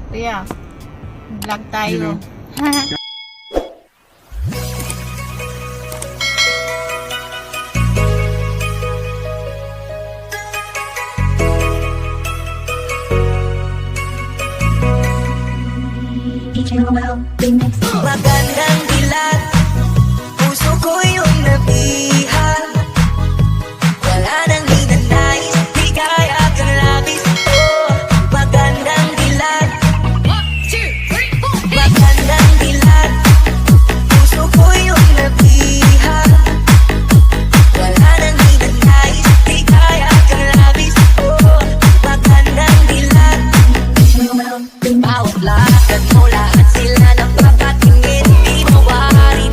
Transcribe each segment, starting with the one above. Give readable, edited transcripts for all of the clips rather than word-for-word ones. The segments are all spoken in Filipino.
Kuya, vlog tayo. Magandang dilat, puso ko yung nabihan. Wala nang hinanais, di kaya kang labis. Oh, magandang dilat, magandang dilat, puso ko yung nabihan. Wala nang hinanais, di kaya kang labis. Oh, magandang dilat, bawat lakad mo, lahat sila napapatingin. Di mawari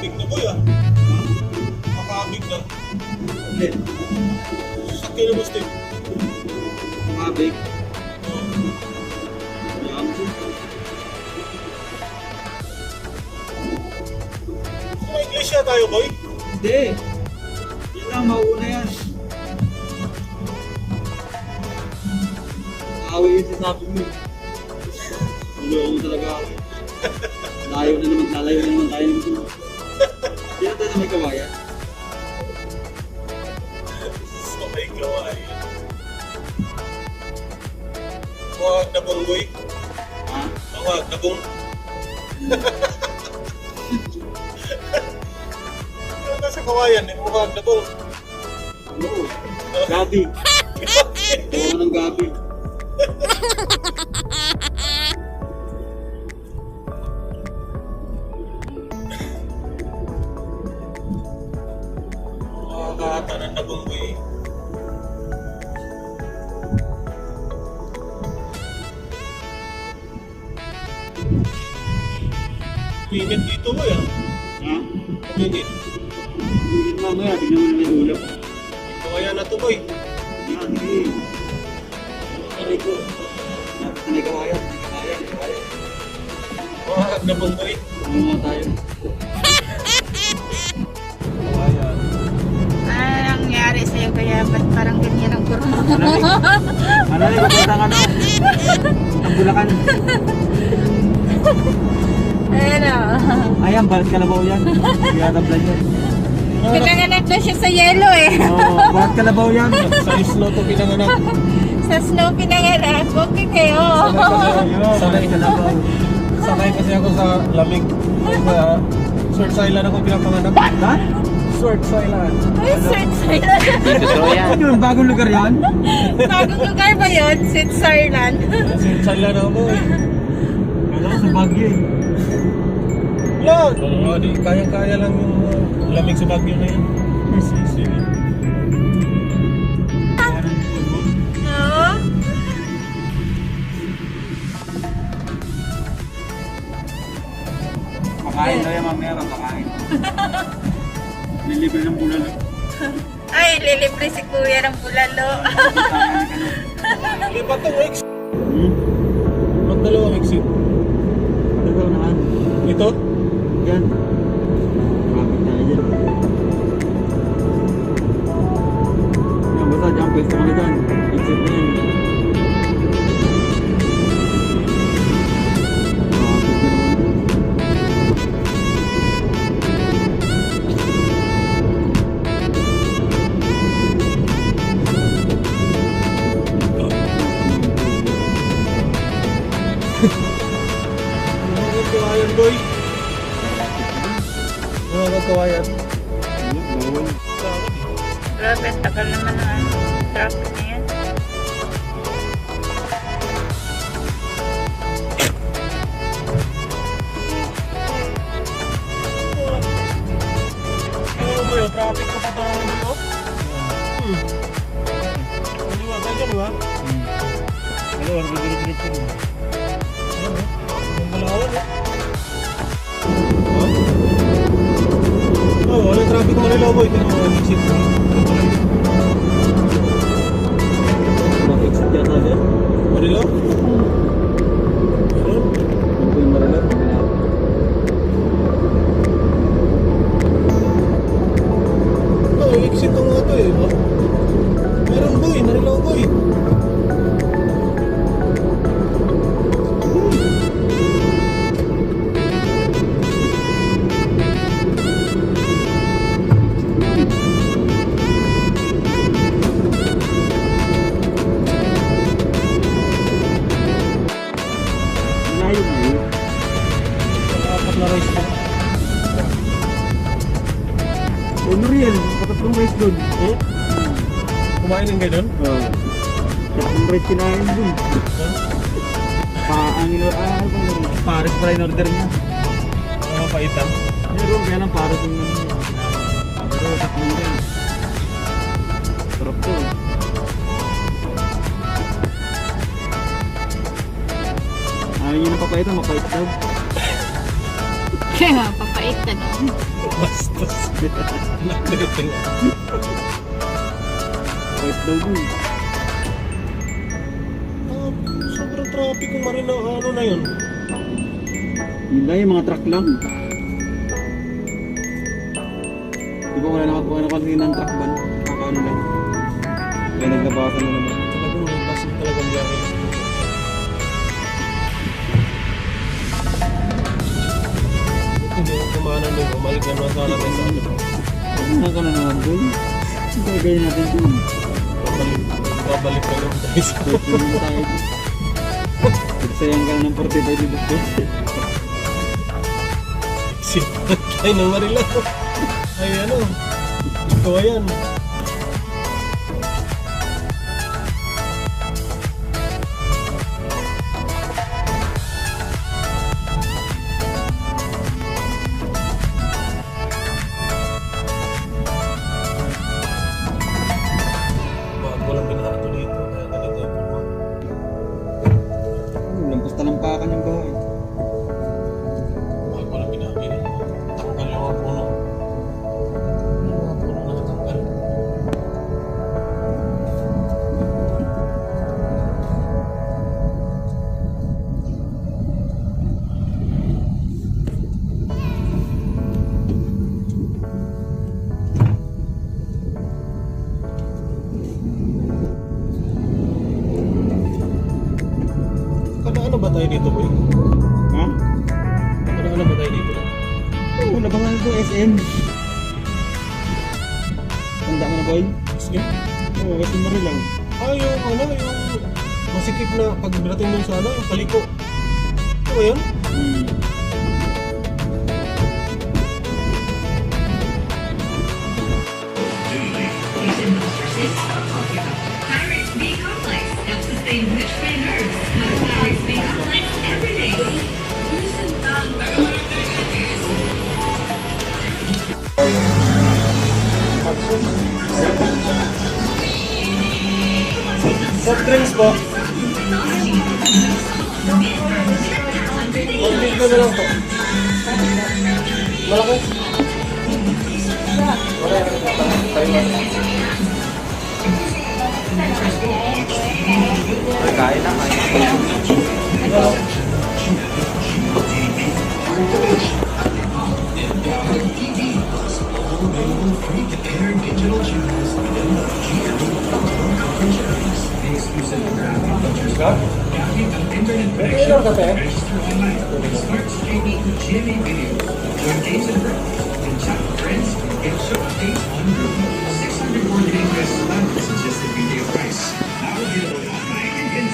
Makabig na boy ah. Makabig na. Hindi. Sakyan na mo Steve. Makabig. Ayan. Kung may iglesia tayo boy. Hindi. Yan lang, mauuna yan. Away yun sasabi mo. Ulo mo talaga ako. Lalayo na naman tayo nito. Hindi na tayo na may kawayan. So may kawayan. Huwag na bong boy. Ha? Huwag na bong. Nasa kawayan eh. Huwag na bong. Oo. Gabi. Oo ng gabi. Makakatanan na bong boy. Init dito boy ah. Ha? Init. Ulit mamaya, bigyan mo na may ulap. Kawayan na to boy. Yan, sige. Aray ko. Dapat na may kawayan. May kawayan. Huwag na bong boy. Tumama tayo. Kawayan. Ano nangyari sa'yo kaya ba't parang ganyan ang kurma? Ano na, pupunta ka na. Ang Bulacan. Ayan o. Ayan, balat kalabaw yan. Iyatablan yan. Pinanganak na siya sa yelo eh. Oo, balat kalabaw yan. Sa islo to pinanganak. Sa snow pinanganak. Okay kayo. Balat kalabaw. Sakay kasi ako sa lamig. Sa Swords Island ako pinapanganak. Ha? Swords Island. Ay, Switzerland. Ano yun? Bagong lugar yan? Bagong lugar ba yun? Switzerland. Swords Island ako boy. Ano sa Baguio eh. Yan! Oo, di kayang-kaya lang yung lamig sa Baguio na yun. Sisi. Oo. Pakain daw yan mamaya, pakain. Nilibre ng bulalo. Ay, lilibre si kuya ng bulalo. Lipat to exit. Hmm? Magdalawang exit. Ito naman. Ito? Yan. Traffic tayo dyan. Yan, basta dyan, pwesto ka na dyan. Exit na yan. Traffic na naman. Mga kawayan boy. Mga kawayan. Bawal. Grabe, tagal naman ang traffic na yan. Ano ba yung traffic ko pa tayo dito? Ano ba? Ganyan di ba? Ano, ang diretso mo. Ang malawan eh. Oh, walang traffic mo nila boy. Tingnan mo, ang exit mo. Exit yata dyan. Manila? Ano? Ito yung Marilat. Oh, exit ko nga to eh. Meron boy, Manila boy. Layo na yun. Apat na rice boy. Unreal, patatlong race doon. Hmm? Kumain ng ganun? Oo. Tatlong race kinain doon. Ano bang Paris pala in order niya. Mga paitan. Meron kaya lang Paris yung pero tatlong race. Sarap to. Ayaw nyo na papaitan, mapait daw. Kaya, papait na no? Bastos. Nakriting. Right daw dun. Sobrang traffic kung marina. Ano na yun? Yun lang yung mga truck lang. Di ba wala nakapansin ng truck ban? Kakaano lang. Kaya naglabasan na naman. Talagang may bus na talagang biyahe. Hindi ako kumanan doon. Umalik na naman sana may sa ano. Ano ka na naman dun? Ang gagawin natin dun. Babalik ka lang tayo sa Wait lang tayo. Nagsayang ka na ng 45 minutes ko. sipat tayo ng Marila. Ay ano, ikaw yan. Bago lang binato dito, kaya ganito yung kurma. Lampas talampakan yung bahay. Bago lang binato dito. Tanggal yung mga puno. Yung mga puno na natanggal. Kada ano ba tayo dito, boy? Ha? Kada ano ba tayo dito? Oo, labasan ito, SM. Tanda mo na, boy? Sige. Oo, SM na rin lang. Ah, yung ano, yung masikip na pagdating nun sa ano, yung paliko. Ano ba yun? Pirates B Complex helps sustain rich brain nerves. Have Pirates B Complex every day. Soft drinks po. Mag-drink ko na lang po. Malaki.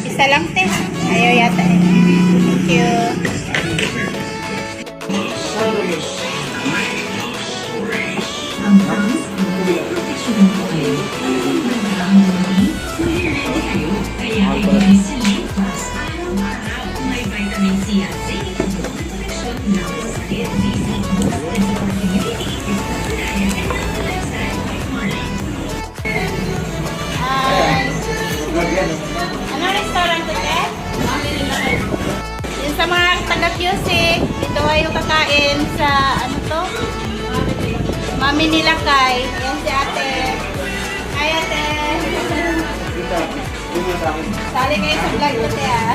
Isa lang, te. Ayaw yata eh. Thank you. Kaya ibigay si Live Plus araw-araw. May vitamin C at zinc. Proteksyon ng sakit, busy, boost and immunity. Kaya lifestyle by morning. Anong restaurant to, te? Yung sa mga taga-QC, dito kayo kakain sa, ano to? Mami nila Kay. Yan si ate. Hi, ate. Sali kayo sa vlog ko, te, ah.